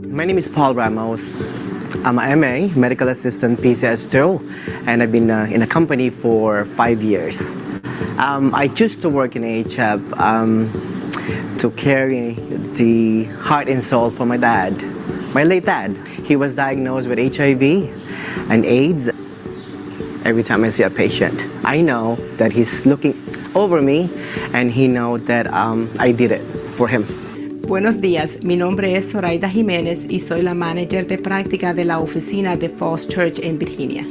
My name is Paul Ramos. I'm a MA, medical assistant PCS2, and I've been in a company for 5 years. I choose to work in AHF to carry the heart and soul for my dad, my late dad. He was diagnosed with HIV and AIDS. Every time I see a patient, I know that he's looking over me and he knows that I did it for him. Buenos días, mi nombre es Zoraida Jiménez y soy la manager de práctica de la oficina de Falls Church in Virginia.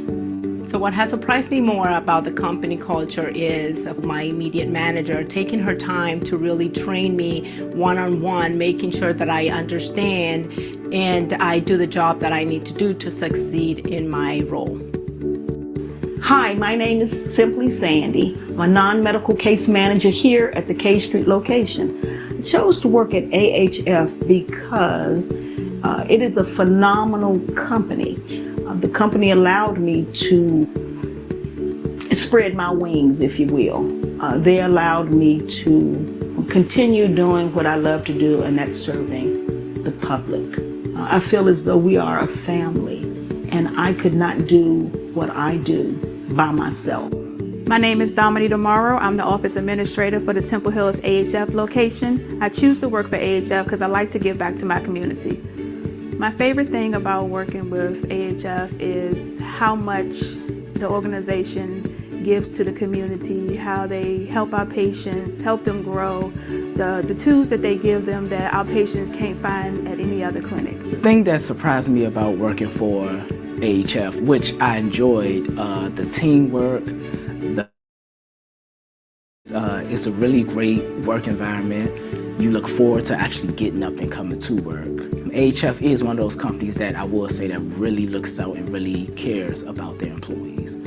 So what has surprised me more about the company culture is my immediate manager taking her time to really train me one-on-one, making sure that I understand and I do the job that I need to do to succeed in my role. Hi, my name is Simply Sandy. I'm a non-medical case manager here at the K Street location. I chose to work at AHF because it is a phenomenal company. The company allowed me to spread my wings, if you will. They allowed me to continue doing what I love to do, and that's serving the public. I feel as though we are a family, and I could not do what I do by myself. My name is Dominita Morrow. I'm the office administrator for the Temple Hills AHF location. I choose to work for AHF because I like to give back to my community. My favorite thing about working with AHF is how much the organization gives to the community, how they help our patients, help them grow, the tools that they give them that our patients can't find at any other clinic. The thing that surprised me about working for AHF, which I enjoyed, the teamwork, it's a really great work environment. You look forward to actually getting up and coming to work. AHF is one of those companies that I will say that really looks out and really cares about their employees.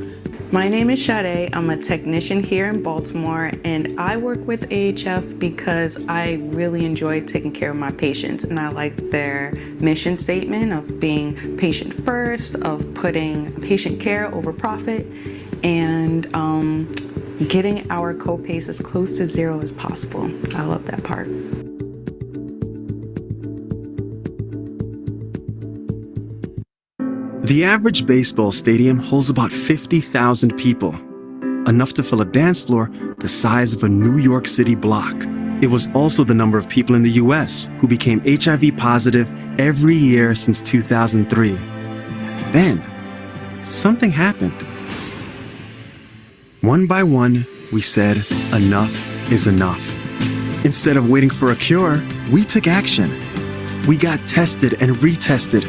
My name is Sade. I'm a technician here in Baltimore, and I work with AHF because I really enjoy taking care of my patients, and I like their mission statement of being patient first, of putting patient care over profit, and getting our co-pays as close to zero as possible. I love that part. The average baseball stadium holds about 50,000 people, enough to fill a dance floor the size of a New York City block. It was also the number of people in the US who became HIV positive every year since 2003. Then, something happened. One by one, we said, enough is enough. Instead of waiting for a cure, we took action. We got tested and retested.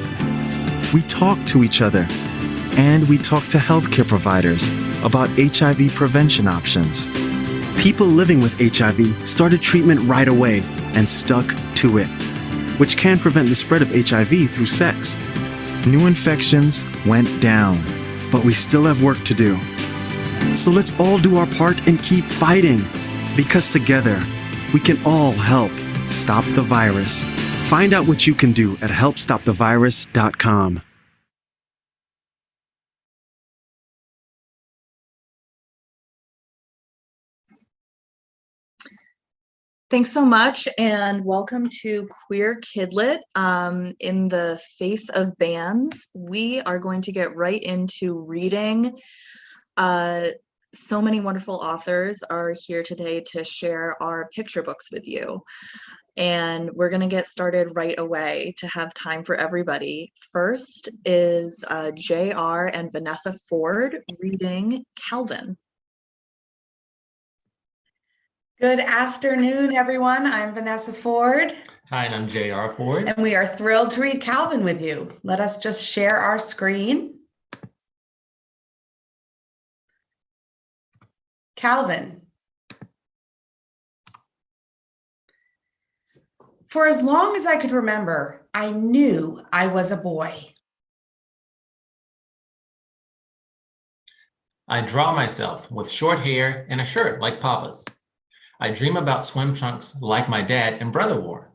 We talked to each other, and we talked to healthcare providers about HIV prevention options. People living with HIV started treatment right away and stuck to it, which can prevent the spread of HIV through sex. New infections went down, but we still have work to do. So let's all do our part and keep fighting, because together we can all help stop the virus. Find out what you can do at helpstopthevirus.com. Thanks so much, and welcome to Queer KidLit. In the face of bans, we are going to get right into reading. So many wonderful authors are here today to share our picture books with you. And we're going to get started right away to have time for everybody. First is JR and Vanessa Ford reading Calvin. Good afternoon, everyone. I'm Vanessa Ford. Hi, and I'm JR Ford. And we are thrilled to read Calvin with you. Let us just share our screen. Calvin. For as long as I could remember, I knew I was a boy. I draw myself with short hair and a shirt like Papa's. I dream about swim trunks like my dad and brother wore.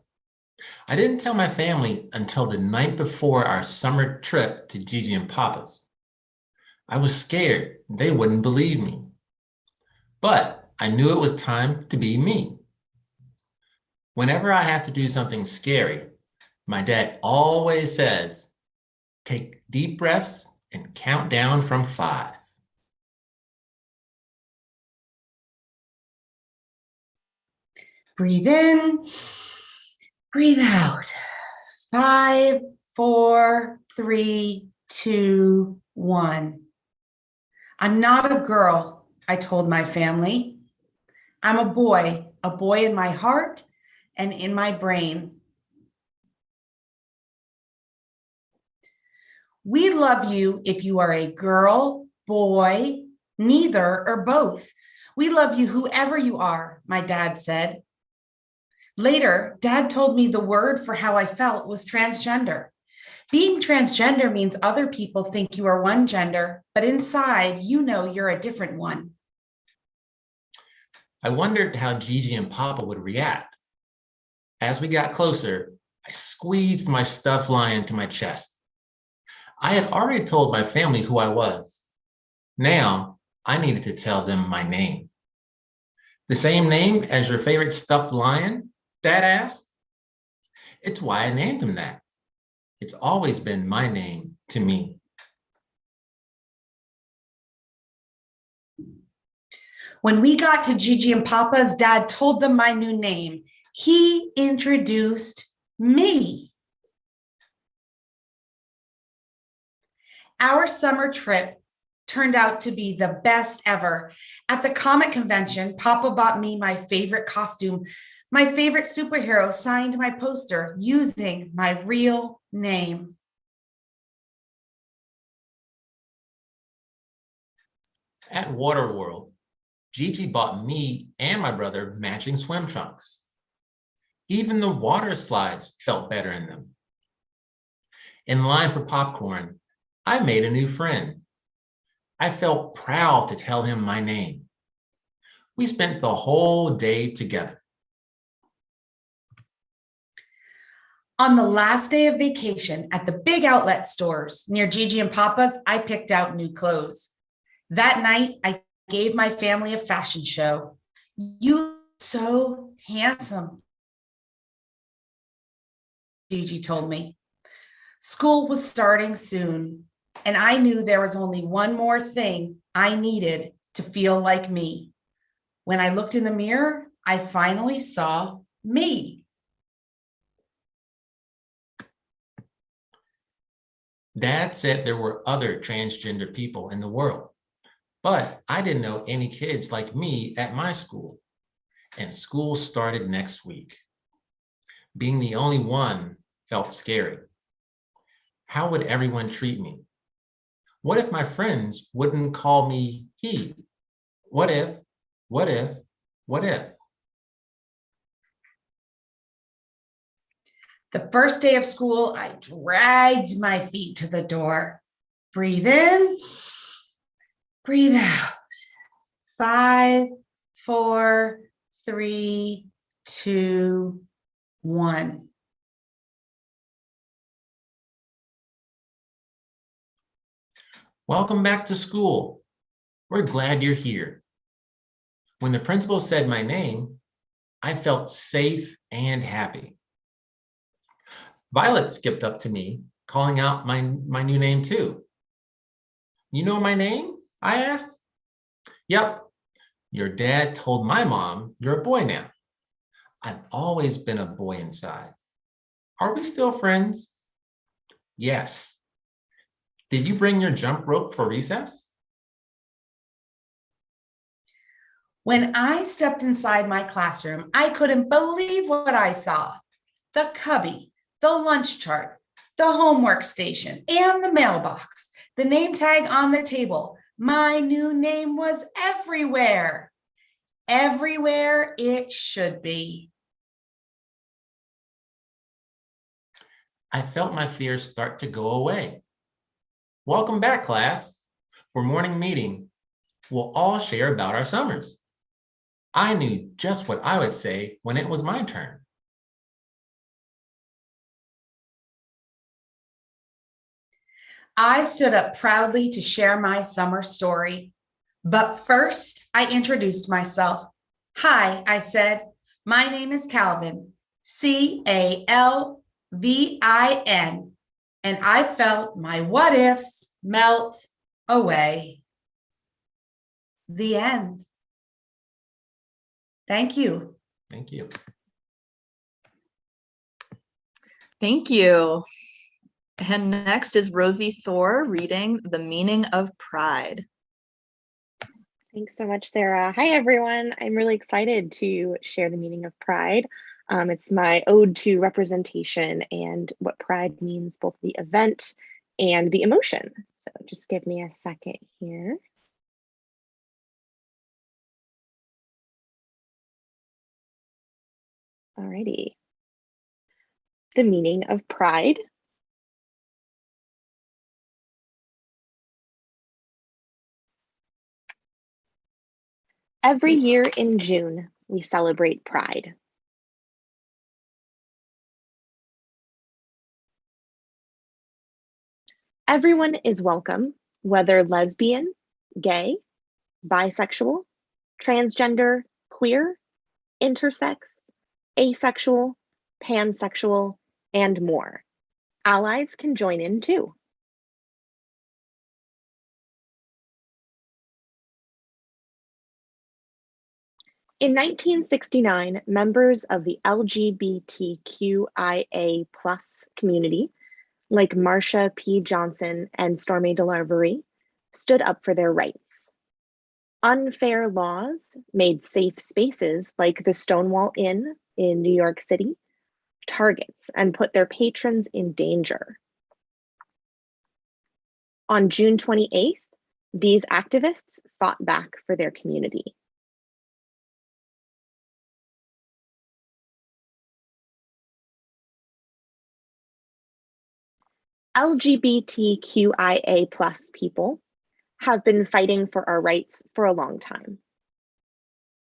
I didn't tell my family until the night before our summer trip to Gigi and Papa's. I was scared they wouldn't believe me. But I knew it was time to be me. Whenever I have to do something scary, My dad always says, take deep breaths and count down from 5. Breathe in, breathe out. 5, 4, 3, 2, 1. I'm not a girl, I told my family. I'm a boy in my heart and in my brain. We love you if you are a girl, boy, neither, or both. We love you whoever you are, my dad said. Later, Dad told me the word for how I felt was transgender. Being transgender means other people think you are one gender, but inside, you know you're a different one. I wondered how Gigi and Papa would react. As we got closer, I squeezed my stuffed lion to my chest. I had already told my family who I was. Now, I needed to tell them my name. The same name as your favorite stuffed lion? Dad asked. It's why I named him that. It's always been my name to me. When we got to Gigi and Papa's, Dad told them my new name. He introduced me. Our summer trip turned out to be the best ever. At the comic convention, Papa bought me my favorite costume. My favorite superhero signed my poster using my real name. At Waterworld, Gigi bought me and my brother matching swim trunks. Even the water slides felt better in them. In line for popcorn, I made a new friend. I felt proud to tell him my name. We spent the whole day together. On the last day of vacation at the big outlet stores near Gigi and Papa's, I picked out new clothes. That night, I gave my family a fashion show. You look so handsome, Gigi told me. School was starting soon, and I knew there was only one more thing I needed to feel like me. When I looked in the mirror, I finally saw me. Dad said there were other transgender people in the world, but I didn't know any kids like me at my school, and school started next week. Being the only one felt scary. How would everyone treat me? What if my friends wouldn't call me he? What if? The first day of school, I dragged my feet to the door. Breathe in, breathe out. 5, 4, 3, 2, 1. Welcome back to school. We're glad you're here. When the principal said my name, I felt safe and happy. Violet skipped up to me, calling out my new name too. You know my name? I asked. Yep, your dad told my mom you're a boy now. I've always been a boy inside. Are we still friends? Yes. Did you bring your jump rope for recess? When I stepped inside my classroom, I couldn't believe what I saw. The cubby, the lunch chart, the homework station, and the mailbox, the name tag on the table. My new name was everywhere. Everywhere it should be. I felt my fears start to go away. Welcome back, class. For morning meeting, we'll all share about our summers. I knew just what I would say when it was my turn. I stood up proudly to share my summer story. But first, I introduced myself. Hi, I said. My name is Calvin, C-A-L-V-I-N. VIN. And I felt my what ifs melt away. The end. Thank you. Thank you. Thank you. And next is Rosiee Thor reading The Meaning of Pride. Thanks so much, Sarah. Hi, everyone. I'm really excited to share the meaning of pride. It's my ode to representation and what pride means, both the event and the emotion. So just give me a second here. Alrighty. The meaning of pride. Every year in June, we celebrate Pride. Everyone is welcome, whether lesbian, gay, bisexual, transgender, queer, intersex, asexual, pansexual, and more. Allies can join in too. In 1969, members of the LGBTQIA+ community, like Marsha P. Johnson and Stormy DeLarverie, stood up for their rights. Unfair laws made safe spaces like the Stonewall Inn in New York City targets and put their patrons in danger. On June 28th, these activists fought back for their community. LGBTQIA+ people have been fighting for our rights for a long time.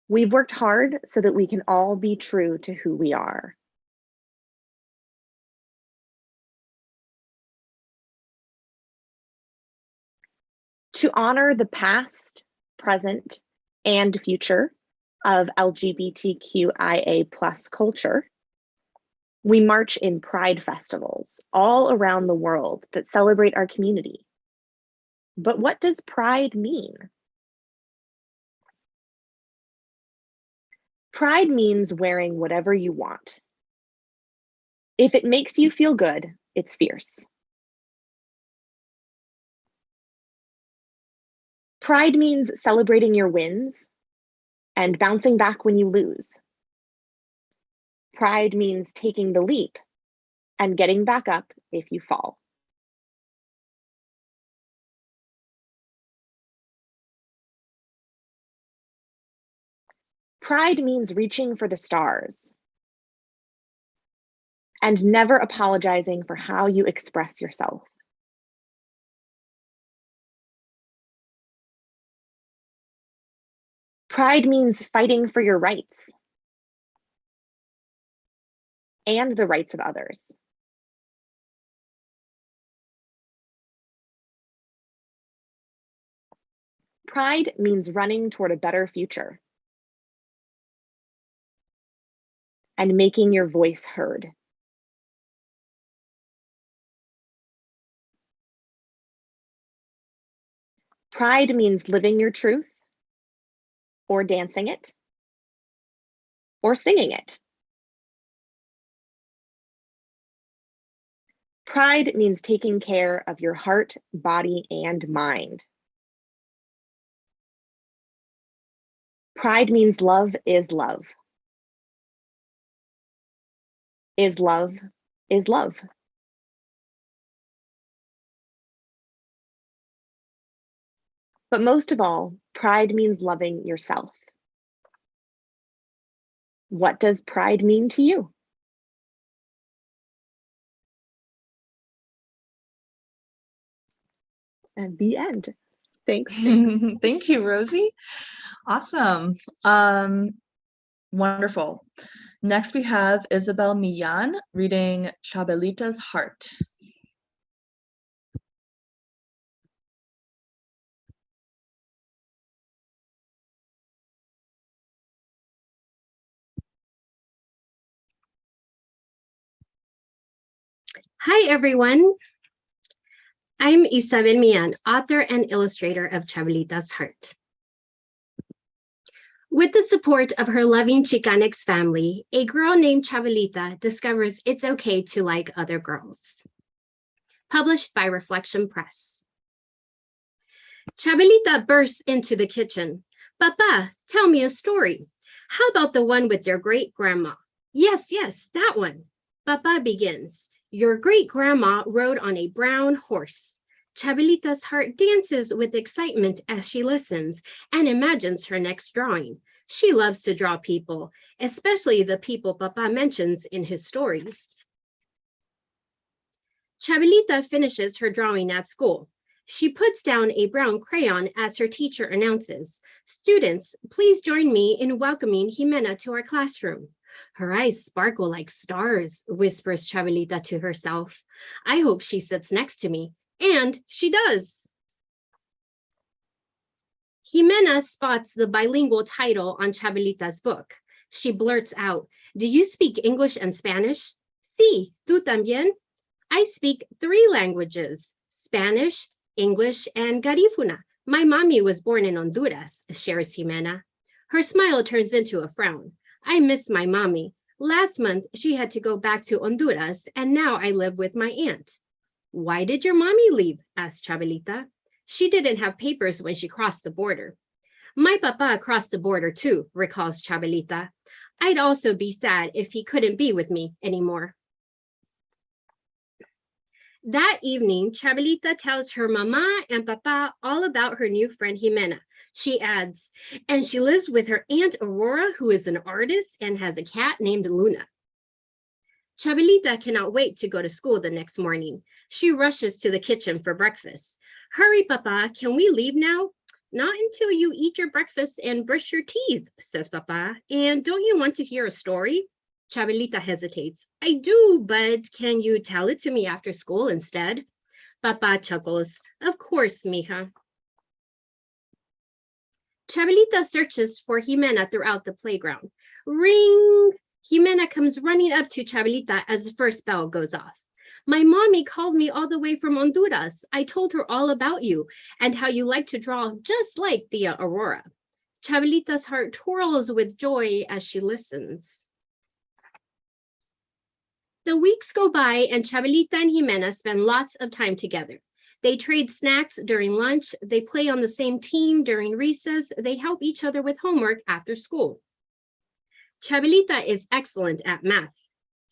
We've worked hard so that we can all be true to who we are. To honor the past, present, and future of LGBTQIA+ culture, we march in pride festivals all around the world that celebrate our community. But what does pride mean? Pride means wearing whatever you want. If it makes you feel good, it's fierce. Pride means celebrating your wins and bouncing back when you lose. Pride means taking the leap and getting back up if you fall. Pride means reaching for the stars and never apologizing for how you express yourself. Pride means fighting for your rights and the rights of others. Pride means running toward a better future and making your voice heard. Pride means living your truth, or dancing it, or singing it. Pride means taking care of your heart, body, and mind. Pride means love is love. Is love is love. But most of all, pride means loving yourself. What does pride mean to you? And the end. Thanks. Thank you, Rosiee. Awesome. Wonderful. Next we have Isabel Millán reading Chabelita's Heart. Hi, everyone. I'm Isabel Millán, author and illustrator of Chabelita's Heart. With the support of her loving Chicanx family, a girl named Chabelita discovers it's okay to like other girls. Published by Reflection Press. Chabelita bursts into the kitchen. Papa, tell me a story. How about the one with your great-grandma? Yes, that one. Papa begins. Your great-grandma rode on a brown horse. Chabelita's heart dances with excitement as she listens and imagines her next drawing. She loves to draw people, especially the people Papa mentions in his stories. Chabelita finishes her drawing at school. She puts down a brown crayon as her teacher announces, "Students, please join me in welcoming Jimena to our classroom." Her eyes sparkle like stars, whispers Chabelita to herself. I hope she sits next to me. And she does. Jimena spots the bilingual title on Chabelita's book. She blurts out, "Do you speak English and Spanish?" Sí, ¿tú también? I speak 3 languages, Spanish, English, and Garifuna. My mommy was born in Honduras, shares Jimena. Her smile turns into a frown. I miss my mommy. Last month, she had to go back to Honduras, and now I live with my aunt. Why did your mommy leave? Asked Chabelita. She didn't have papers when she crossed the border. My papa crossed the border too, recalls Chabelita. I'd also be sad if he couldn't be with me anymore. That evening, Chabelita tells her mama and papa all about her new friend Jimena. She adds, and she lives with her Aunt Aurora, who is an artist and has a cat named Luna. Chabelita cannot wait to go to school the next morning. She rushes to the kitchen for breakfast. Hurry, Papa, can we leave now? Not until you eat your breakfast and brush your teeth, says Papa. And don't you want to hear a story? Chabelita hesitates. I do, but can you tell it to me after school instead? Papa chuckles. Of course, mija. Chabelita searches for Jimena throughout the playground. Ring! Jimena comes running up to Chabelita as the first bell goes off. My mommy called me all the way from Honduras. I told her all about you and how you like to draw just like Tia Aurora. Chabelita's heart twirls with joy as she listens. The weeks go by and Chabelita and Jimena spend lots of time together. They trade snacks during lunch. They play on the same team during recess. They help each other with homework after school. Chabelita is excellent at math.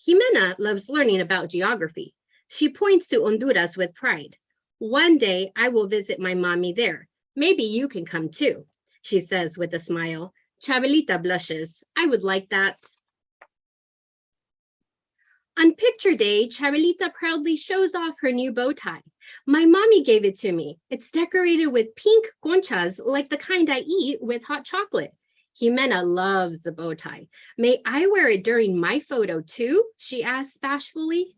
Jimena loves learning about geography. She points to Honduras with pride. One day I will visit my mommy there. Maybe you can come too, she says with a smile. Chabelita blushes. I would like that. On picture day, Chabelita proudly shows off her new bow tie. My mommy gave it to me. It's decorated with pink conchas like the kind I eat with hot chocolate. Jimena loves the bow tie. May I wear it during my photo too? She asks bashfully.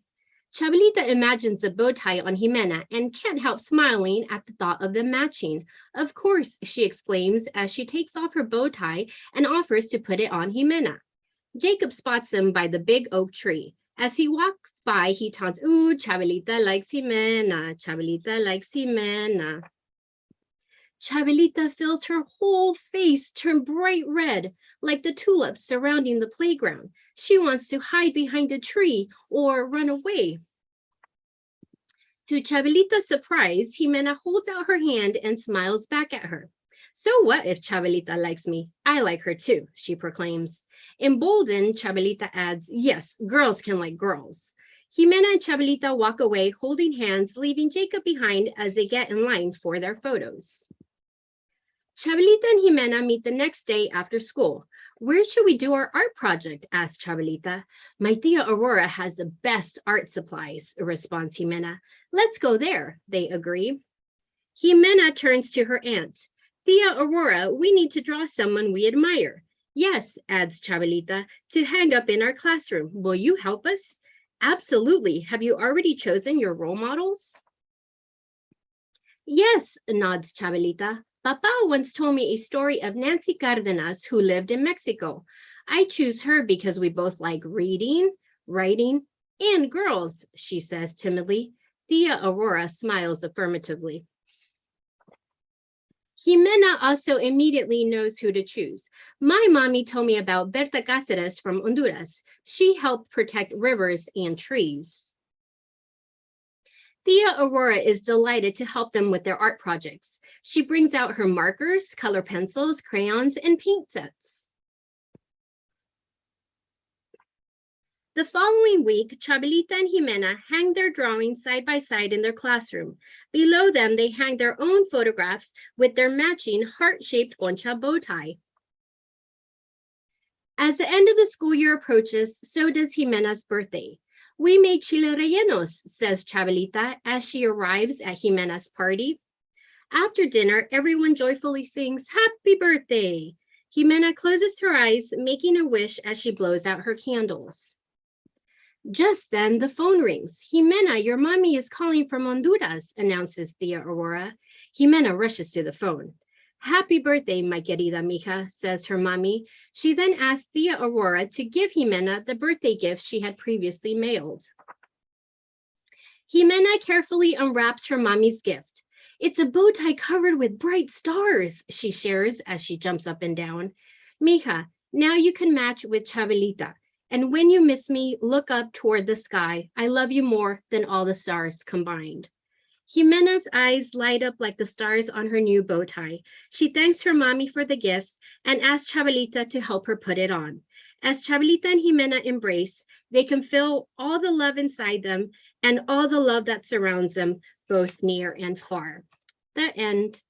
Chabelita imagines the bow tie on Jimena and can't help smiling at the thought of them matching. Of course, she exclaims as she takes off her bow tie and offers to put it on Jimena. Jacob spots them by the big oak tree. As he walks by, he taunts, "Ooh, Chabelita likes Jimena. Chabelita likes Jimena." Chabelita feels her whole face turn bright red, like the tulips surrounding the playground. She wants to hide behind a tree or run away. To Chabelita's surprise, Jimena holds out her hand and smiles back at her. So what if Chabelita likes me? I like her too, she proclaims. Emboldened, Chabelita adds, yes, girls can like girls. Jimena and Chabelita walk away holding hands, leaving Jacob behind as they get in line for their photos. Chabelita and Jimena meet the next day after school. Where should we do our art project? Asks Chabelita. My tia Aurora has the best art supplies, responds Jimena. Let's go there, they agree. Jimena turns to her aunt. Tia Aurora, we need to draw someone we admire. Yes, adds Chabelita, to hang up in our classroom. Will you help us? Absolutely. Have you already chosen your role models? Yes, nods Chabelita. Papa once told me a story of Nancy Cardenas who lived in Mexico. I choose her because we both like reading, writing, And girls, she says timidly. Thea Aurora smiles affirmatively. Jimena also immediately knows who to choose. My mommy told me about Berta Cáceres from Honduras. She helped protect rivers and trees. Thea Aurora is delighted to help them with their art projects. She brings out her markers, color pencils, crayons, and paint sets. The following week, Chabelita and Jimena hang their drawings side by side in their classroom. Below them, they hang their own photographs with their matching heart-shaped concha bow tie. As the end of the school year approaches, so does Jimena's birthday. We made chile rellenos, says Chabelita as she arrives at Jimena's party. After dinner, everyone joyfully sings, "Happy birthday!" Jimena closes her eyes, making a wish as she blows out her candles. Just then, the phone rings. "Jimena, your mommy is calling from Honduras," announces Thea Aurora. Jimena rushes to the phone. "Happy birthday, my querida mija," says her mommy. She then asks Thea Aurora to give Jimena the birthday gift she had previously mailed. Jimena carefully unwraps her mommy's gift. "It's a bow tie covered with bright stars," she shares as she jumps up and down. "Mija, now you can match with Chabelita. And when you miss me, look up toward the sky. I love you more than all the stars combined." Jimena's eyes light up like the stars on her new bow tie. She thanks her mommy for the gift and asks Chabelita to help her put it on. As Chabelita and Jimena embrace, they can feel all the love inside them and all the love that surrounds them, both near and far. The end.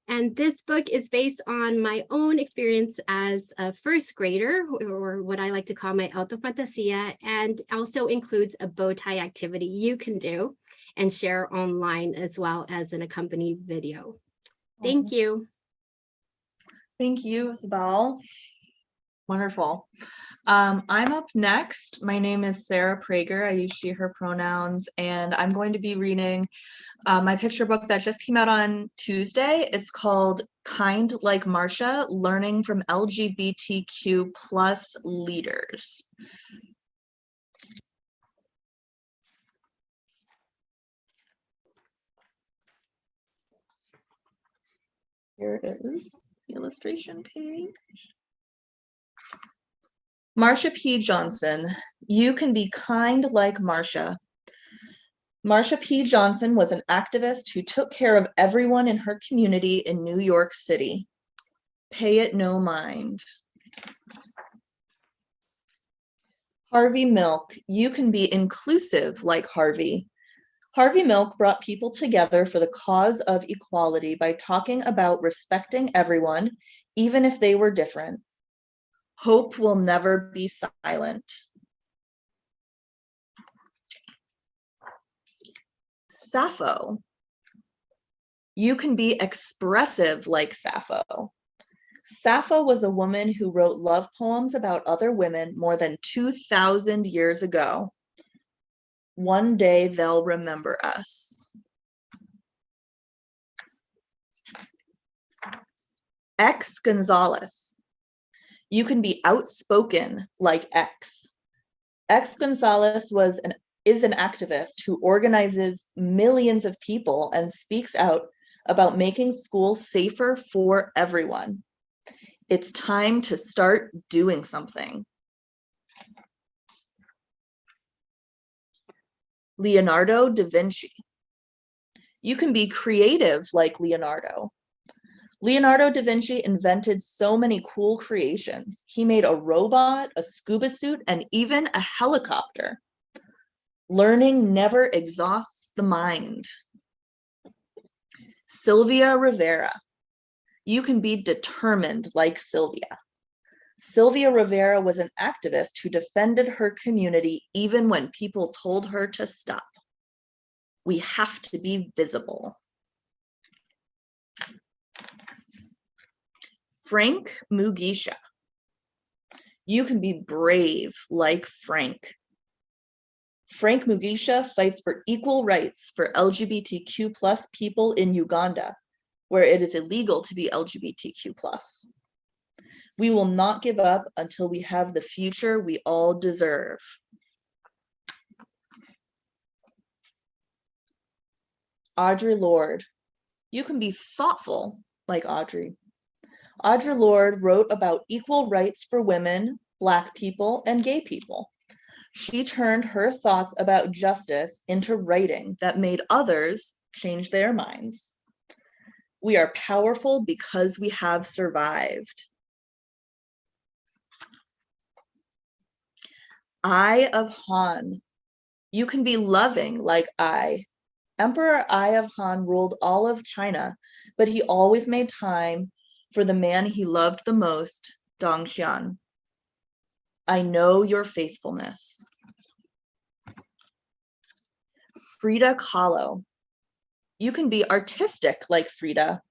And this book is based on my own experience as a first grader, or what I like to call my auto fantasia, and also includes a bow tie activity you can do and share online as well as an accompanied video. Thank you. Thank you, Isabel. Wonderful. I'm up next. My name is Sarah Prager. I use she, her pronouns, and I'm going to be reading my picture book that just came out on Tuesday. It's called Kind Like Marcia, Learning from LGBTQ+ Leaders. Here is the illustration page. Marsha P. Johnson, you can be kind like Marsha. Marsha P. Johnson was an activist who took care of everyone in her community in New York City. Pay it no mind. Harvey Milk, you can be inclusive like Harvey. Harvey Milk brought people together for the cause of equality by talking about respecting everyone, even if they were different. Hope will never be silent. Sappho, you can be expressive like Sappho. Sappho was a woman who wrote love poems about other women more than 2,000 years ago. One day they'll remember us. X Gonzalez, you can be outspoken like X. X Gonzalez is an activist who organizes millions of people and speaks out about making schools safer for everyone. It's time to start doing something. Leonardo da Vinci, you can be creative like Leonardo. Leonardo da Vinci invented so many cool creations. He made a robot, a scuba suit, and even a helicopter. Learning never exhausts the mind. Sylvia Rivera, you can be determined like Sylvia. Sylvia Rivera was an activist who defended her community even when people told her to stop. We have to be visible. Frank Mugisha, you can be brave like Frank. Frank Mugisha fights for equal rights for LGBTQ+ people in Uganda, where it is illegal to be LGBTQ+. We will not give up until we have the future we all deserve. Audre Lorde. You can be thoughtful like Audre. Audre Lorde wrote about equal rights for women, Black people, and gay people. She turned her thoughts about justice into writing that made others change their minds. We are powerful because we have survived. Eye of Han. You can be loving like I. Emperor Eye of Han ruled all of China, but he always made time for the man he loved the most, Dong Xian. I know your faithfulness. Frida Kahlo. You can be artistic like Frida.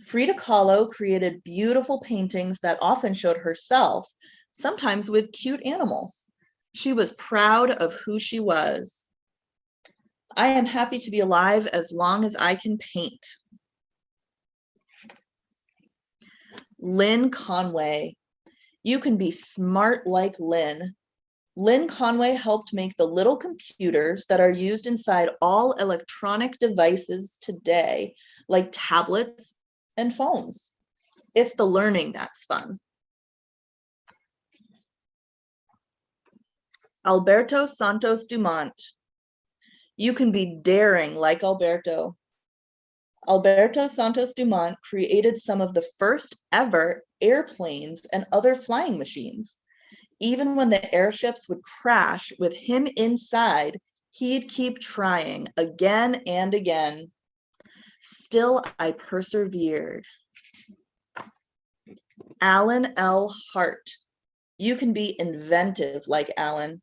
Frida Kahlo created beautiful paintings that often showed herself, sometimes with cute animals. She was proud of who she was. I am happy to be alive as long as I can paint. Lynn Conway. You can be smart like Lynn. Lynn Conway helped make the little computers that are used inside all electronic devices today, like tablets and phones. It's the learning that's fun. Alberto Santos Dumont. You can be daring like Alberto. Alberto Santos Dumont created some of the first ever airplanes and other flying machines. Even when the airships would crash with him inside, he'd keep trying again and again. Still, I persevered. Alan L. Hart. You can be inventive like Alan.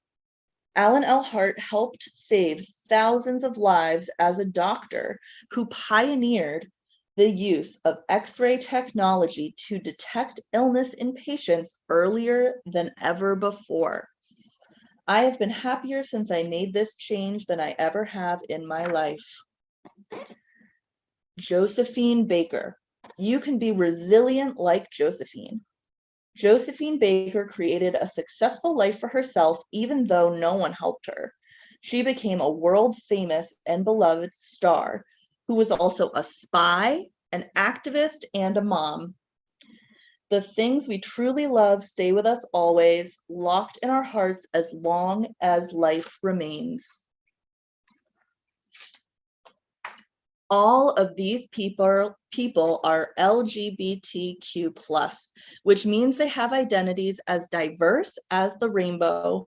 Alan L. Hart helped save thousands of lives as a doctor who pioneered the use of X-ray technology to detect illness in patients earlier than ever before. I have been happier since I made this change than I ever have in my life. Josephine Baker. You can be resilient like Josephine. Josephine Baker created a successful life for herself, even though no one helped her. She became a world-famous and beloved star who was also a spy, an activist, and a mom. The things we truly love stay with us always, locked in our hearts as long as life remains. All of these people are LGBTQ+, which means they have identities as diverse as the rainbow.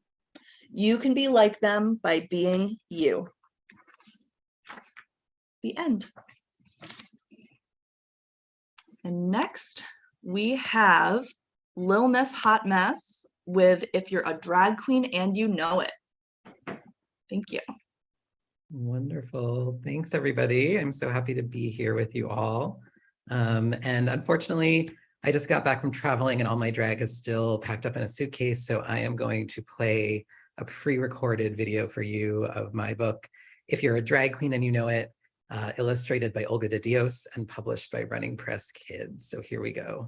You can be like them by being you. The end. And next, we have Lil Miss Hot Mess with If You're a Drag Queen and You Know It. Thank you. Wonderful. Thanks, everybody. I'm so happy to be here with you all. And unfortunately, I just got back from traveling and all my drag is still packed up in a suitcase. So I am going to play a pre-recorded video for you of my book, If You're a Drag Queen and You Know It, illustrated by Olga de Dios and published by Running Press Kids. So here we go.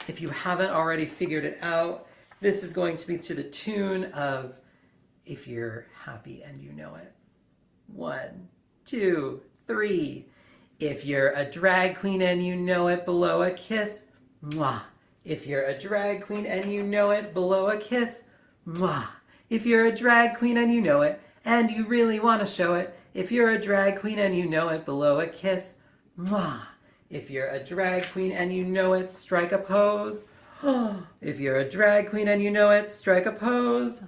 If you haven't already figured it out, this is going to be to the tune of If You're Happy and You Know It. 1, 2, 3. If you're a drag queen and you know it, below a kiss, mwah. If you're a drag queen and you know it, below a kiss, mwah. If you're a drag queen and you know it, and you really want to show it, if you're a drag queen and you know it, below a kiss, mwah. If you're a drag queen and you know it, strike a pose. If you're a drag queen and you know it, strike a pose.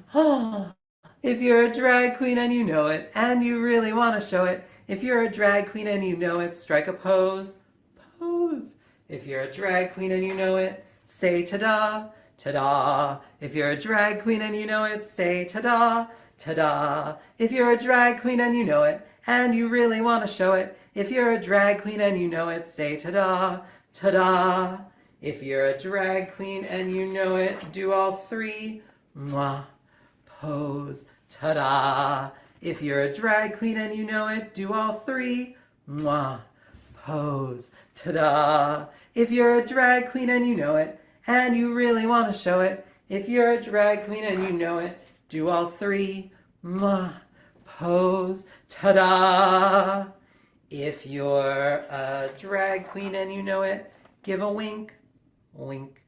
If you're a drag queen and you know it, and you really want to show it, if you're a drag queen and you know it, strike a pose. Pose. If you're a drag queen and you know it, say ta-da, ta-da. If you're a drag queen and you know it, say ta-da, ta-da. If you're a drag queen and you know it, and you really want to show it, if you're a drag queen and you know it, say ta-da, ta-da. If you're a drag queen and you know it, do all three. Mwah. Pose. Ta-da. If you're a drag queen and you know it, do all three. Mwah. Pose. Ta-da. If you're a drag queen and you know it, and you really want to show it, if you're a drag queen and you know it, do all three. Mwah. pose, ta-da! If you're a drag queen and you know it, give a wink, wink.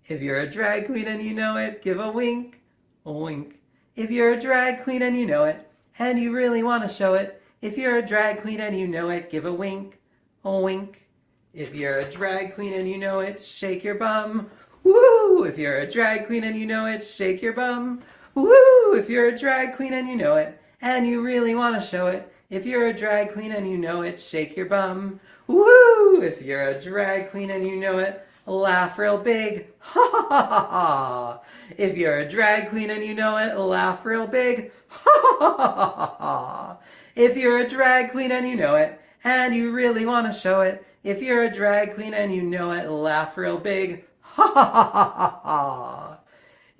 If you're a drag queen and you know it, give a wink, wink. If you're a drag queen and you know it, and you really want to show it, if you're a drag queen and you know it, give a wink, wink. If you're a drag queen and you know it, shake your bum, woo! If you're a drag queen and you know it, shake your bum, woo! If you're a drag queen and you know it, and you really want to show it, if you're a drag queen and you know it, shake your bum, woo! If you're a drag queen and you know it, laugh real big, ha ha ha ha ha! If you're a drag queen and you know it, laugh real big, ha ha ha ha ha ha! If you're a drag queen and you know it, and you really want to show it, if you're a drag queen and you know it, laugh real big, ha ha ha ha ha ha!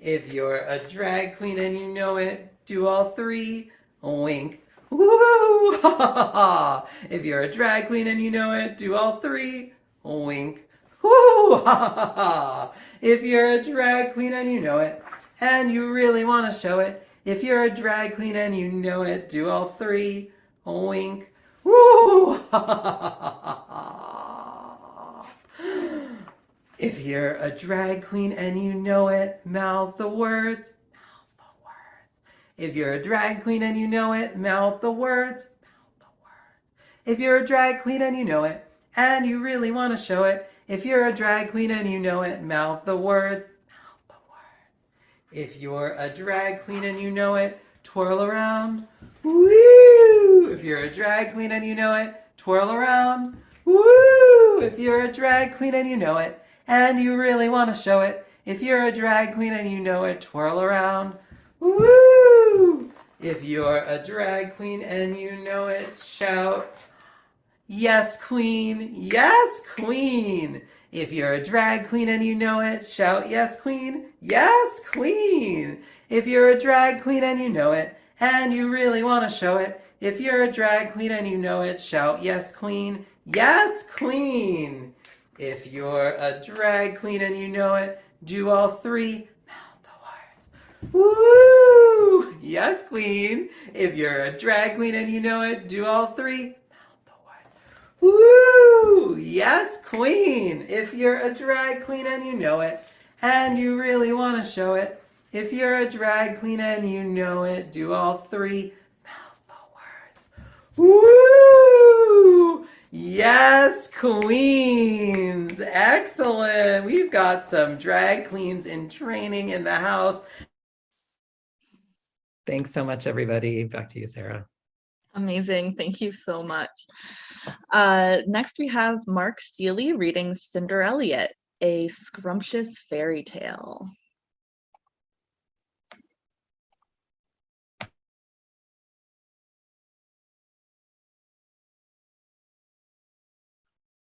If you're a drag queen and you know it, do all three, wink, woo, ha ha ha! If you're a drag queen and you know it, do all three, wink, woo, ha ha ha! If you're a drag queen and you know it, and you really want to show it, if you're a drag queen and you know it, do all three, wink, woo, ha ha ha ha ha! If you're a drag queen and you know it, mouth the words, mouth the words. If you're a drag queen and you know it, mouth the words, mouth the words. If you're a drag queen and you know it, and you really want to show it, if you're a drag queen and you know it, mouth the words, mouth the words. If you're a drag queen and you know it, twirl around, woo! If you're a drag queen and you know it, twirl around, woo! If you're a drag queen and you know it, and you really want to show it, if you're a drag queen and you know it, twirl around, woo! If you're a drag queen and you know it, shout, yes, queen, yes, queen. If you're a drag queen and you know it, shout, yes, queen, yes, queen. If you're a drag queen and you know it, and you really want to show it, if you're a drag queen and you know it, shout, yes, queen, yes, queen. If you're a drag queen and you know it, do all three, mouth the words, woo! Yes, queen. If you're a drag queen and you know it, do all three, mouth the words, woo! Yes, queen. If you're a drag queen and you know it, and you really want to show it, if you're a drag queen and you know it, do all three, mouth the words, woo! Yes, queens. Excellent. We've got some drag queens in training in the house. Thanks so much, everybody. Back to you, Sarah. Amazing. Thank you so much. Next, we have Mark Ceilley reading Cinderella, a scrumptious fairy tale.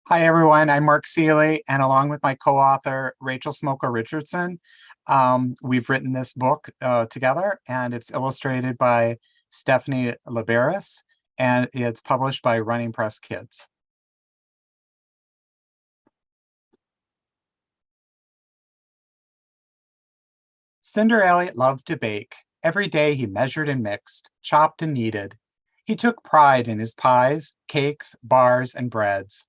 Hi, everyone. I'm Mark Ceilley, and along with my co-author, Rachel Smoker Richardson, we've written this book together, and it's illustrated by Stephanie Liberis, and it's published by Running Press Kids. Cinderella loved to bake. Every day he measured and mixed, chopped and kneaded. He took pride in his pies, cakes, bars, and breads.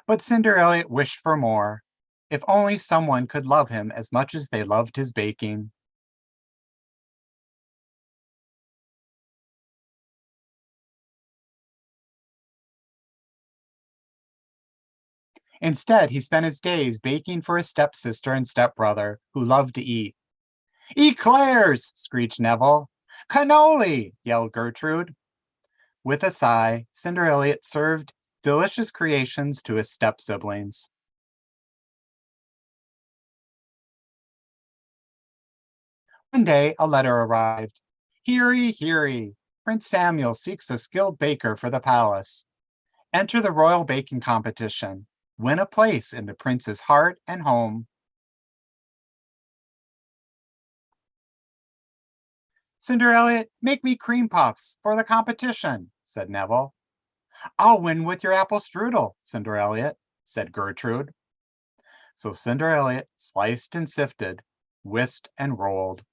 But Cinderella wished for more. If only someone could love him as much as they loved his baking. Instead, he spent his days baking for his stepsister and stepbrother, who loved to eat. "Eclairs!" screeched Neville. "Cannoli!" yelled Gertrude. With a sigh, Cinderella served delicious creations to his step-siblings. One day, a letter arrived. "Heary, heary! Prince Samuel seeks a skilled baker for the palace. Enter the royal baking competition. Win a place in the prince's heart and home." "Cinderella, make me cream puffs for the competition," said Neville. "I'll win with your apple strudel, Cinderella," said Gertrude. So Cinderella sliced and sifted, whisked and rolled.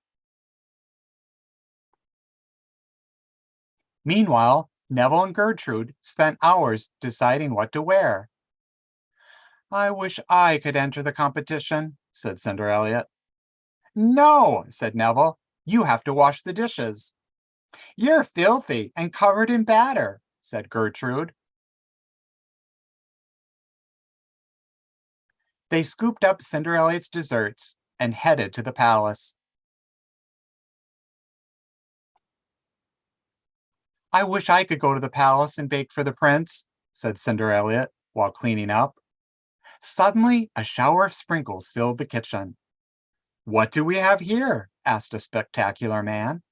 Meanwhile, Neville and Gertrude spent hours deciding what to wear. I wish I could enter the competition, said Cinder Elliott. No, said Neville, you have to wash the dishes. You're filthy and covered in batter, said Gertrude. They scooped up Cinder Elliott's desserts and headed to the palace. I wish I could go to the palace and bake for the prince, said Cinder Elliott while cleaning up. Suddenly, a shower of sprinkles filled the kitchen. What do we have here? Asked a spectacular man.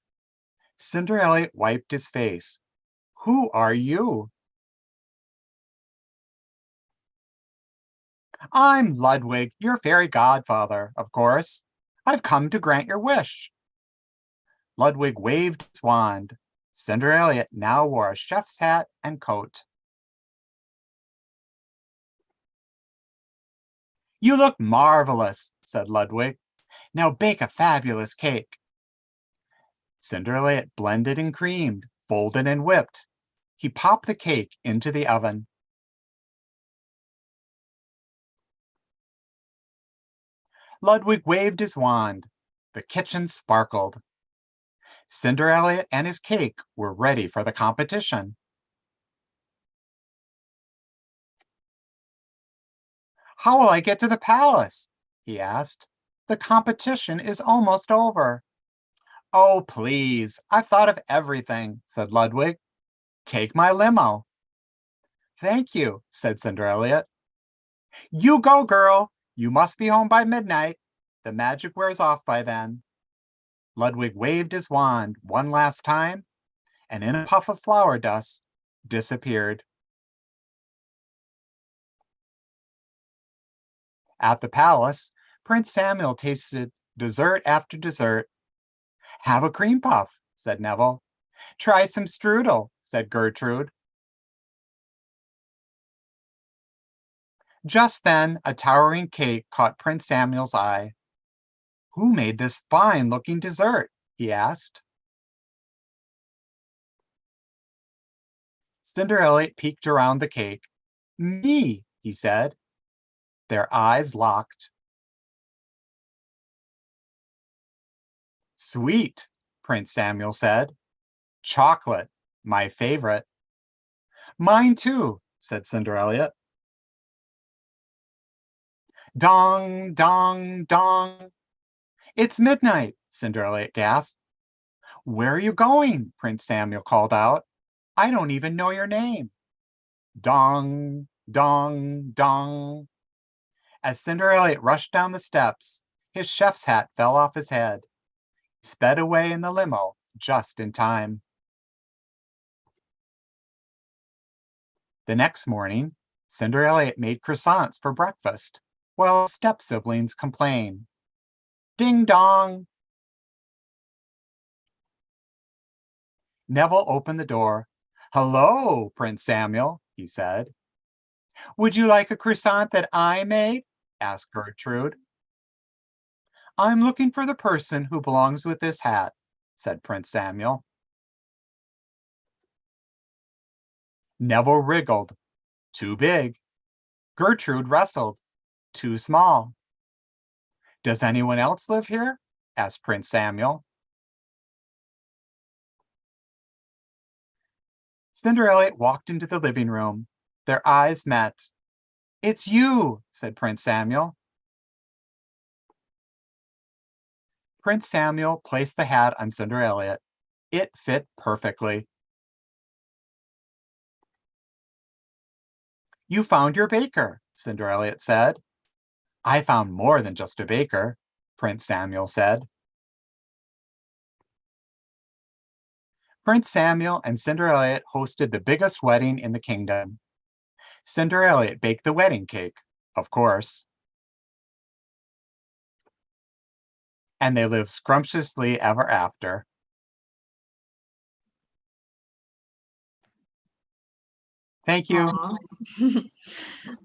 Cinder Elliott wiped his face. Who are you? I'm Ludwig, your fairy godfather, of course. I've come to grant your wish. Ludwig waved his wand. Cinder Elliott now wore a chef's hat and coat. You look marvelous, said Ludwig. Now bake a fabulous cake. Cinder Elliott blended and creamed, folded and whipped. He popped the cake into the oven. Ludwig waved his wand. The kitchen sparkled. Cinder Elliott and his cake were ready for the competition. How will I get to the palace? He asked. The competition is almost over. Oh, please, I've thought of everything, said Ludwig. Take my limo. Thank you, said Cinder Elliott. You go, girl. You must be home by midnight. The magic wears off by then. Ludwig waved his wand one last time, and in a puff of flower dust, disappeared. At the palace, Prince Samuel tasted dessert after dessert. Have a cream puff, said Neville. Try some strudel, said Gertrude. Just then, a towering cake caught Prince Samuel's eye. Who made this fine-looking dessert? He asked. Cinder Elliott peeked around the cake. Me, he said. Their eyes locked. Sweet, Prince Samuel said. Chocolate, my favorite. Mine too, said Cinder Elliott. Dong, dong, dong. It's midnight, Cinder Elliott gasped. Where are you going? Prince Samuel called out. I don't even know your name. Dong, dong, dong. As Cinder Elliott rushed down the steps, his chef's hat fell off his head. He sped away in the limo just in time. The next morning, Cinder Elliott made croissants for breakfast, while his step-siblings complained. Ding dong! Neville opened the door. Hello, Prince Samuel, he said. Would you like a croissant that I made? Asked Gertrude. I'm looking for the person who belongs with this hat, said Prince Samuel. Neville wriggled. Too big. Gertrude wrestled. Too small. Does anyone else live here? Asked Prince Samuel. Cinder Elliott walked into the living room. Their eyes met. It's you, said Prince Samuel. Prince Samuel placed the hat on Cinder Elliott. It fit perfectly. You found your baker, Cinder Elliott said. I found more than just a baker, Prince Samuel said. Prince Samuel and Cinder Elliott hosted the biggest wedding in the kingdom. Cinder Elliott baked the wedding cake, of course. And they lived scrumptiously ever after. Thank you.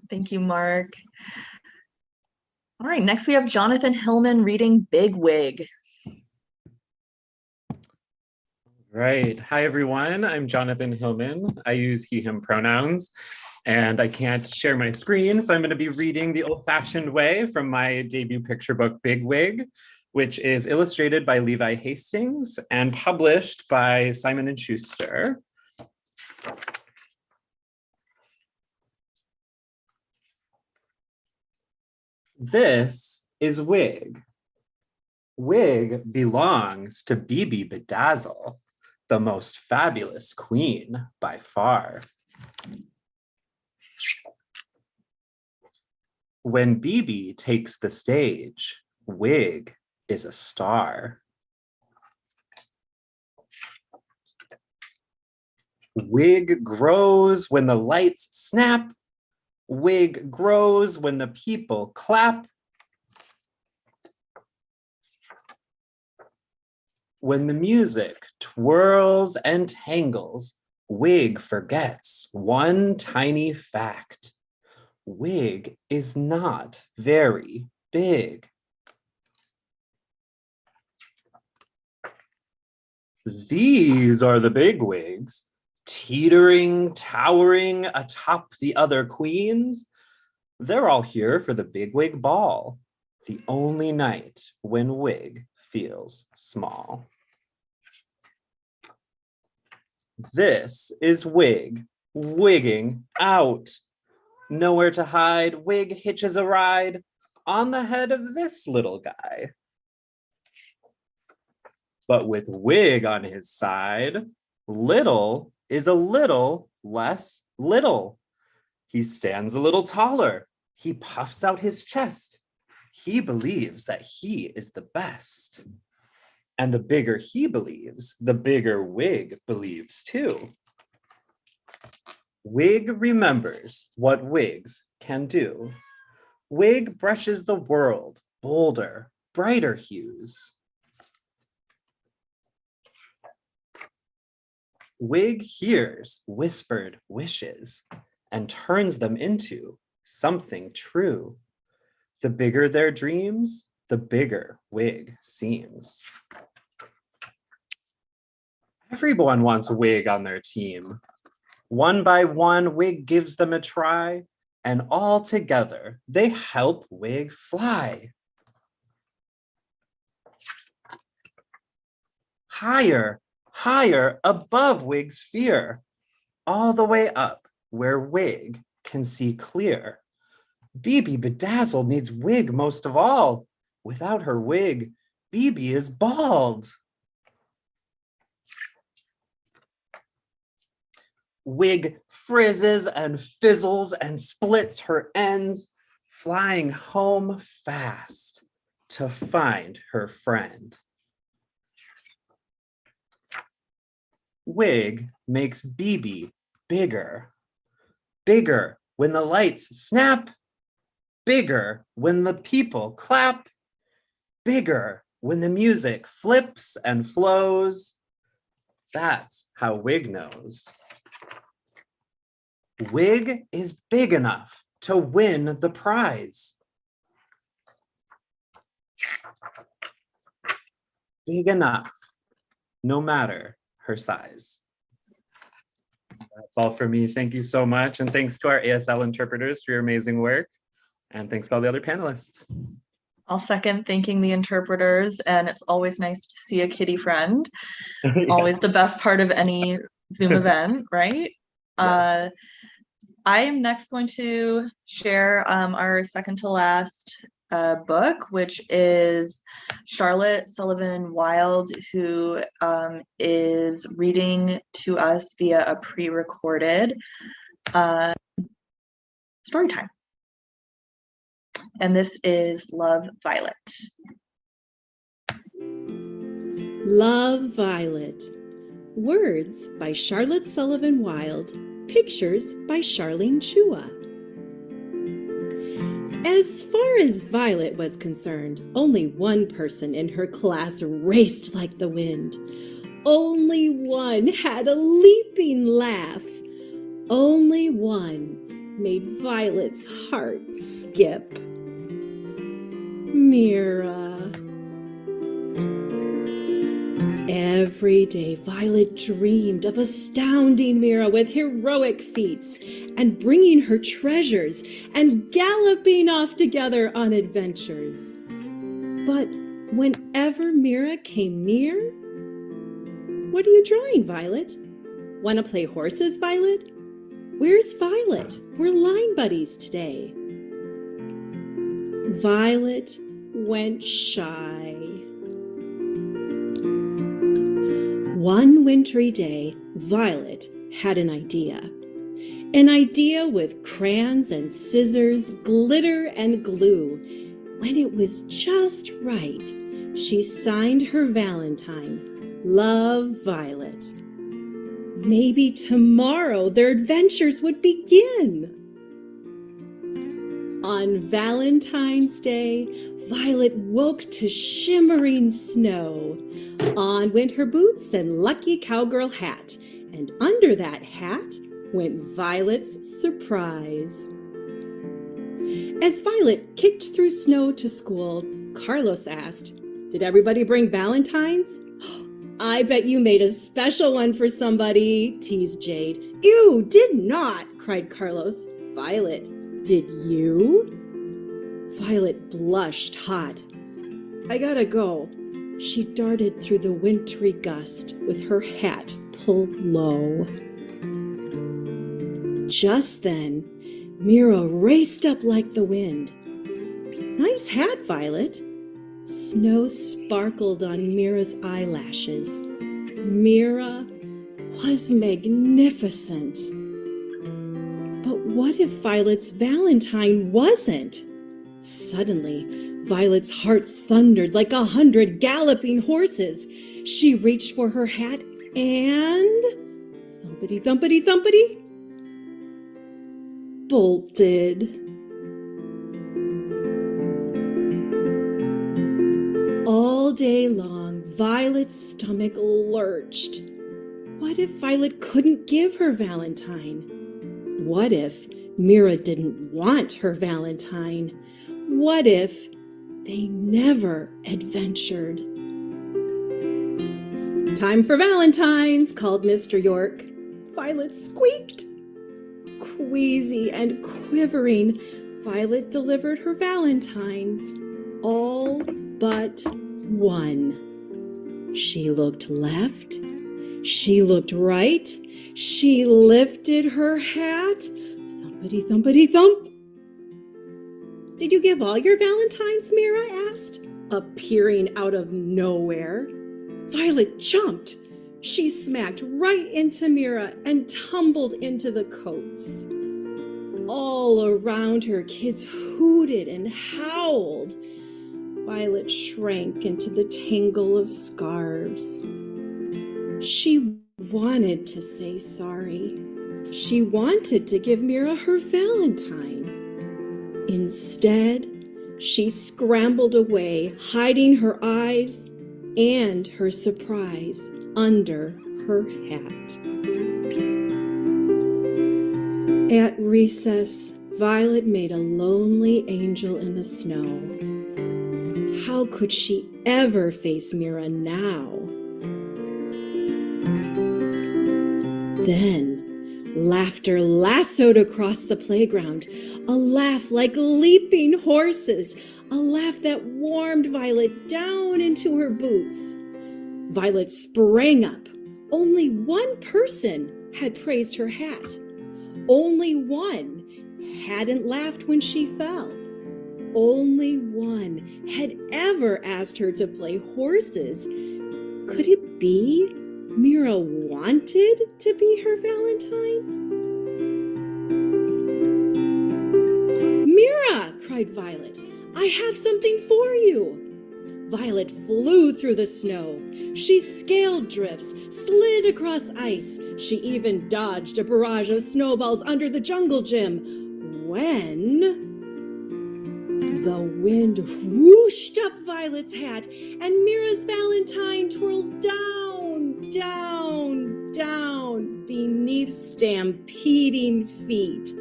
Thank you, Mark. All right, next we have Jonathan Hillman reading Big Wig. Right. Hi, everyone. I'm Jonathan Hillman. I use he, him pronouns, and I can't share my screen, so I'm going to be reading the old-fashioned way from my debut picture book, Big Wig, which is illustrated by Levi Hastings and published by Simon & Schuster. This is Wig. Wig belongs to Bibi Bedazzle, the most fabulous queen by far. When Bibi takes the stage, Wig is a star. Wig grows when the lights snap. Wig grows when the people clap. When the music twirls and tangles, Wig forgets one tiny fact. Wig is not very big. These are the big wigs, teetering, towering atop the other queens. They're all here for the Big Wig Ball, the only night when Wig feels small. This is Wig, wigging out. Nowhere to hide, Wig hitches a ride on the head of this little guy. But with Wig on his side, Little is a little less little. He stands a little taller. He puffs out his chest. He believes that he is the best. And the bigger he believes, the bigger Wig believes too. Wig remembers what wigs can do. Wig brushes the world bolder, brighter hues. Wig hears whispered wishes and turns them into something true. The bigger their dreams, the bigger Wig seems. Everyone wants Wig on their team. One by one, Wig gives them a try, and all together, they help Wig fly. Higher, higher above Wig's fear, all the way up where Wig can see clear. Bibi Bedazzle needs Wig most of all. Without her wig, Bibi is bald. Wig frizzes and fizzles and splits her ends, flying home fast to find her friend. Wig makes Bibi bigger. Bigger when the lights snap. Bigger when the people clap. Bigger when the music flips and flows. That's how Wig knows. Wig is big enough to win the prize. Big enough, no matter her size. That's all for me. Thank you so much. And thanks to our ASL interpreters for your amazing work. And thanks to all the other panelists. I'll second thanking the interpreters, and it's always nice to see a kitty friend. Yes. Always the best part of any Zoom event, right? Yes. I am next going to share our second to last book, which is Charlotte Sullivan Wild, who is reading to us via a pre-recorded story time. And this is Love, Violet. Love, Violet. Words by Charlotte Sullivan Wild. Pictures by Charlene Chua. As far as Violet was concerned, only one person in her class raced like the wind. Only one had a leaping laugh. Only one made Violet's heart skip. Mira. Every day, Violet dreamed of astounding Mira with heroic feats and bringing her treasures and galloping off together on adventures. But whenever Mira came near, "What are you drawing, Violet? Want to play horses, Violet? Where's Violet? We're line buddies today." Violet went shy. One wintry day, Violet had an idea. An idea with crayons and scissors, glitter and glue. When it was just right, she signed her Valentine, "Love, Violet." Maybe tomorrow their adventures would begin. On Valentine's Day, Violet woke to shimmering snow. On went her boots and lucky cowgirl hat, and under that hat went Violet's surprise. As Violet kicked through snow to school, Carlos asked, "Did everybody bring Valentines?" "I bet you made a special one for somebody," teased Jade. "Ew, did not," cried Carlos. "Violet, did you?" Violet blushed hot. "I gotta go." She darted through the wintry gust with her hat pulled low. Just then, Mira raced up like the wind. "Nice hat, Violet." Snow sparkled on Mira's eyelashes. Mira was magnificent. But what if Violet's Valentine wasn't? Suddenly, Violet's heart thundered like 100 galloping horses. She reached for her hat and... thumpity, thumpity, thumpity... bolted. All day long, Violet's stomach lurched. What if Violet couldn't give her Valentine? What if Mira didn't want her Valentine? What if they never adventured? "Time for Valentines," called Mr. York. Violet squeaked. Queasy and quivering, Violet delivered her Valentines, all but one. She looked left, she looked right, she lifted her hat, thumpity thumpity thump. "Did you give all your Valentines?" Mira asked, appearing out of nowhere. Violet jumped. She smacked right into Mira and tumbled into the coats. All around her, kids hooted and howled. Violet shrank into the tangle of scarves. She wanted to say sorry. She wanted to give Mira her Valentine. Instead, she scrambled away, hiding her eyes and her surprise under her hat. At recess, Violet made a lonely angel in the snow. How could she ever face Mira now? Then, laughter lassoed across the playground, a laugh like leaping horses, a laugh that warmed Violet down into her boots. Violet sprang up. Only one person had praised her hat. Only one hadn't laughed when she fell. Only one had ever asked her to play horses. Could it be Mira wanted to be her Valentine? "Mira!" cried Violet. "I have something for you." Violet flew through the snow. She scaled drifts, slid across ice. She even dodged a barrage of snowballs under the jungle gym. When the wind whooshed up Violet's hat and Mira's Valentine twirled down, down, down beneath stampeding feet.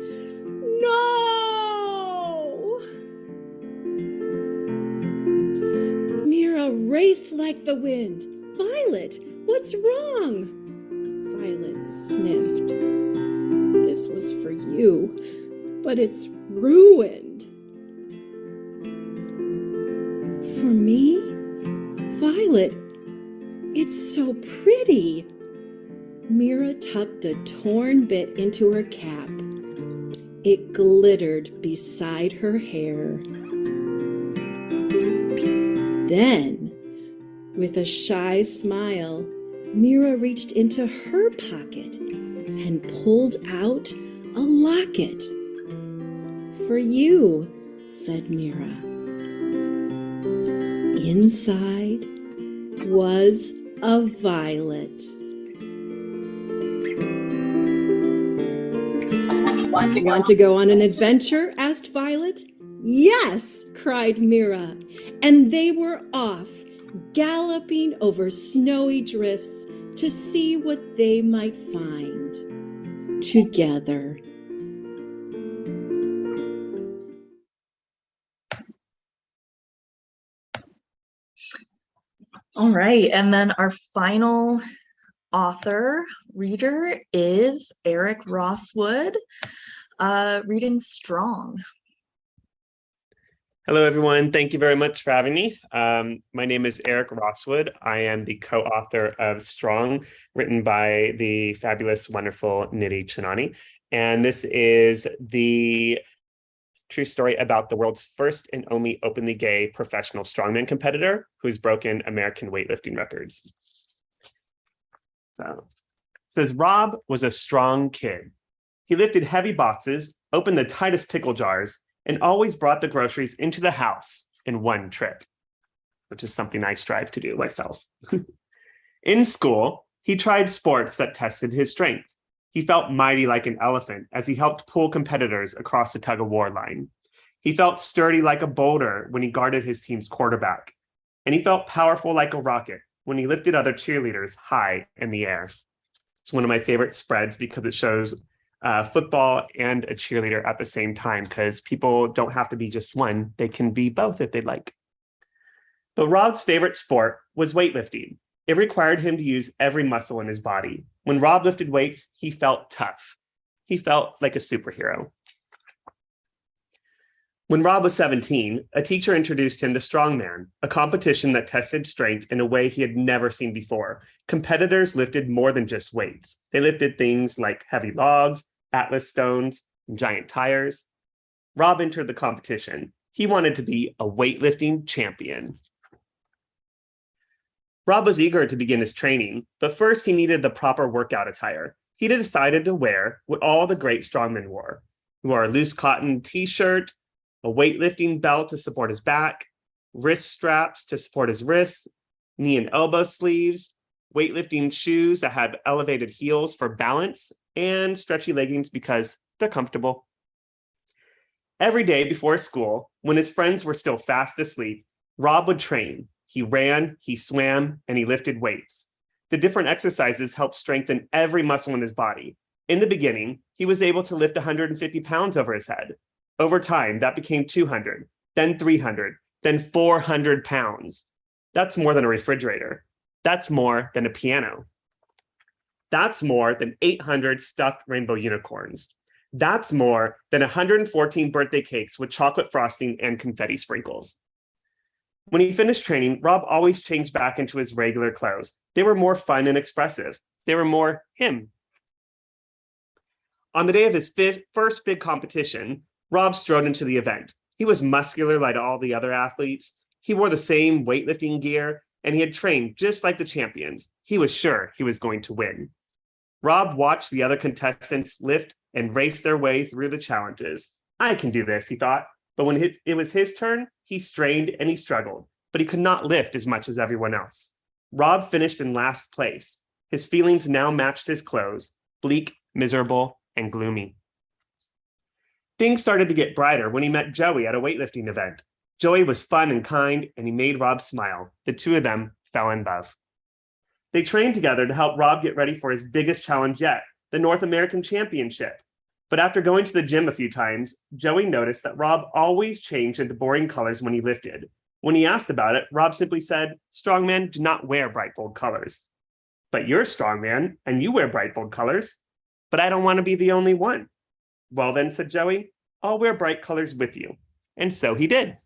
No! like the wind. Violet, what's wrong? Violet sniffed. This was for you, but it's ruined. For me? Violet, it's so pretty. Mira tucked a torn bit into her cap. It glittered beside her hair. Then, with a shy smile, Mira reached into her pocket and pulled out a locket. For you, said Mira. Inside was a violet. Want to go on an adventure? Asked Violet. Yes, cried Mira, and they were off, galloping over snowy drifts to see what they might find together. All right, and then our final reader is Eric Rosswood, reading Strong. Hello, everyone. Thank you very much for having me. My name is Eric Rosswood. I am the co-author of Strong, written by the fabulous, wonderful Nidhi Chinani. And this is the true story about the world's first and only openly gay professional strongman competitor who's broken American weightlifting records. So, it says, Rob was a strong kid. He lifted heavy boxes, opened the tightest pickle jars, and always brought the groceries into the house in one trip, which is something I strive to do myself. In school, he tried sports that tested his strength. He felt mighty like an elephant as he helped pull competitors across the tug-of-war line. He felt sturdy like a boulder when he guarded his team's quarterback. And he felt powerful like a rocket when he lifted other cheerleaders high in the air. It's one of my favorite spreads because it shows football and a cheerleader at the same time, because people don't have to be just one. They can be both if they'd like. But Rob's favorite sport was weightlifting. It required him to use every muscle in his body. When Rob lifted weights, he felt tough. He felt like a superhero. When Rob was 17, a teacher introduced him to Strongman, a competition that tested strength in a way he had never seen before. Competitors lifted more than just weights. They lifted things like heavy logs, Atlas stones, and giant tires. Rob entered the competition. He wanted to be a weightlifting champion. Rob was eager to begin his training, but first he needed the proper workout attire. He decided to wear what all the great strongmen wore. He wore a loose cotton t-shirt, a weightlifting belt to support his back, wrist straps to support his wrists, knee and elbow sleeves, weightlifting shoes that had elevated heels for balance, and stretchy leggings because they're comfortable. Every day before school, when his friends were still fast asleep, Rob would train. He ran, he swam, and he lifted weights. The different exercises helped strengthen every muscle in his body. In the beginning, he was able to lift 150 pounds over his head. Over time, that became 200, then 300, then 400 pounds. That's more than a refrigerator. That's more than a piano. That's more than 800 stuffed rainbow unicorns. That's more than 114 birthday cakes with chocolate frosting and confetti sprinkles. When he finished training, Rob always changed back into his regular clothes. They were more fun and expressive. They were more him. On the day of his first big competition, Rob strode into the event. He was muscular like all the other athletes. He wore the same weightlifting gear, and he had trained just like the champions. He was sure he was going to win. Rob watched the other contestants lift and race their way through the challenges. I can do this, he thought. But when it was his turn, he strained and he struggled, but he could not lift as much as everyone else. Rob finished in last place. His feelings now matched his clothes, bleak, miserable, and gloomy. Things started to get brighter when he met Joey at a weightlifting event. Joey was fun and kind, and he made Rob smile. The two of them fell in love. They trained together to help Rob get ready for his biggest challenge yet, the North American Championship. But after going to the gym a few times, Joey noticed that Rob always changed into boring colors when he lifted. When he asked about it, Rob simply said, strong men do not wear bright, bold colors. But you're a strong man and you wear bright, bold colors. But I don't want to be the only one. Well then, said Joey, I'll wear bright colors with you. And so he did.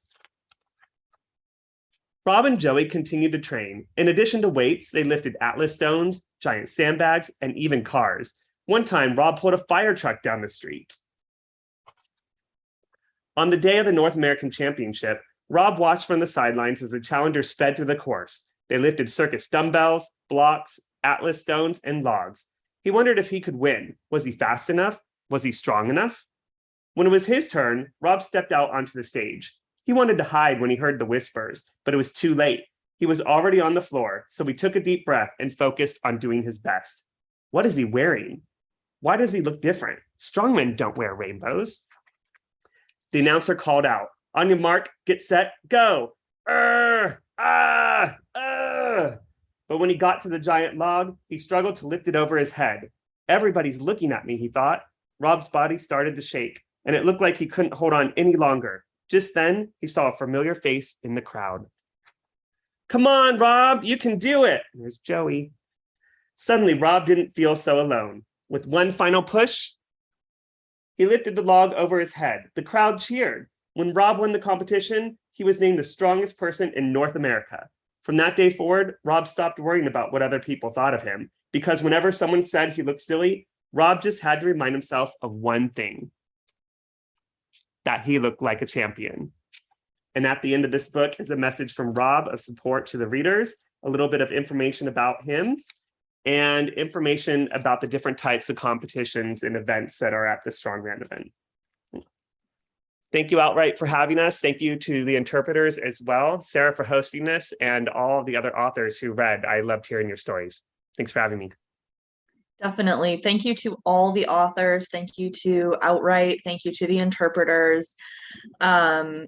Rob and Joey continued to train. In addition to weights, they lifted Atlas stones, giant sandbags, and even cars. One time, Rob pulled a fire truck down the street. On the day of the North American Championship, Rob watched from the sidelines as the challengers sped through the course. They lifted circus dumbbells, blocks, Atlas stones, and logs. He wondered if he could win. Was he fast enough? Was he strong enough? When it was his turn, Rob stepped out onto the stage. He wanted to hide when he heard the whispers, but it was too late. He was already on the floor, so he took a deep breath and focused on doing his best. What is he wearing? Why does he look different? Strongmen don't wear rainbows. The announcer called out, on your mark, get set, go. But when he got to the giant log, he struggled to lift it over his head. Everybody's looking at me, he thought. Rob's body started to shake, and it looked like he couldn't hold on any longer. Just then, he saw a familiar face in the crowd. Come on, Rob, you can do it. There's Joey. Suddenly, Rob didn't feel so alone. With one final push, he lifted the log over his head. The crowd cheered. When Rob won the competition, he was named the strongest person in North America. From that day forward, Rob stopped worrying about what other people thought of him, because whenever someone said he looked silly, Rob just had to remind himself of one thing, that he looked like a champion. And at the end of this book is a message from Rob of support to the readers, a little bit of information about him, and information about the different types of competitions and events that are at the Strongman event. Thank you, OutWrite, for having us. Thank you to the interpreters as well, Sarah for hosting this, and all the other authors who read. I loved hearing your stories. Thanks for having me. Definitely. Thank you to all the authors. Thank you to OutWrite. Thank you to the interpreters. I'm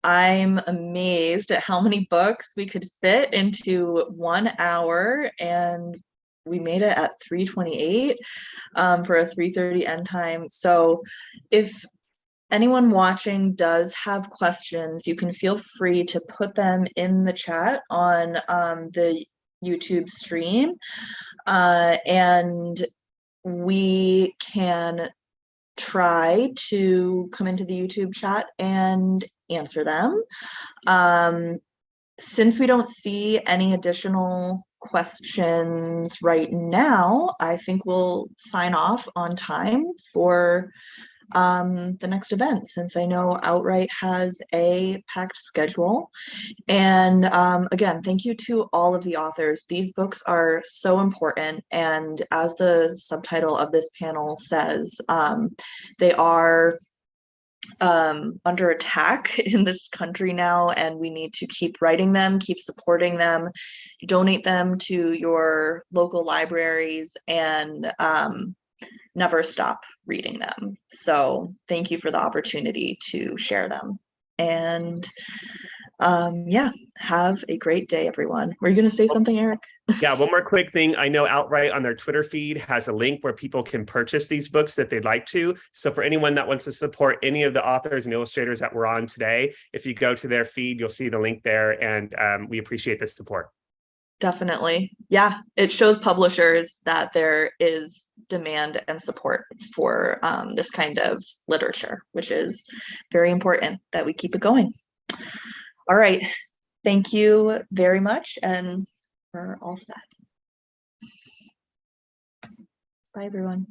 amazed at how many books we could fit into 1 hour, and we made it at 3:28 for a 3:30 end time. So if anyone watching does have questions, you can feel free to put them in the chat on the YouTube stream, and we can try to come into the YouTube chat and answer them. Since we don't see any additional questions right now, I think we'll sign off on time for the next event, since I know OutWrite has a packed schedule. And again, thank you to all of the authors. These books are so important, and as the subtitle of this panel says, they are under attack in this country now, and we need to keep writing them, keep supporting them, donate them to your local libraries, and never stop reading them. So thank you for the opportunity to share them. And yeah, have a great day, everyone. Were you going to say something, Eric? Yeah, one more quick thing. I know OutWrite on their Twitter feed has a link where people can purchase these books that they'd like to. So for anyone that wants to support any of the authors and illustrators that were on today, if you go to their feed, you'll see the link there, and we appreciate the support. Definitely. Yeah, it shows publishers that there is demand and support for this kind of literature, which is very important that we keep it going. All right. Thank you very much, and we're all set. Bye, everyone.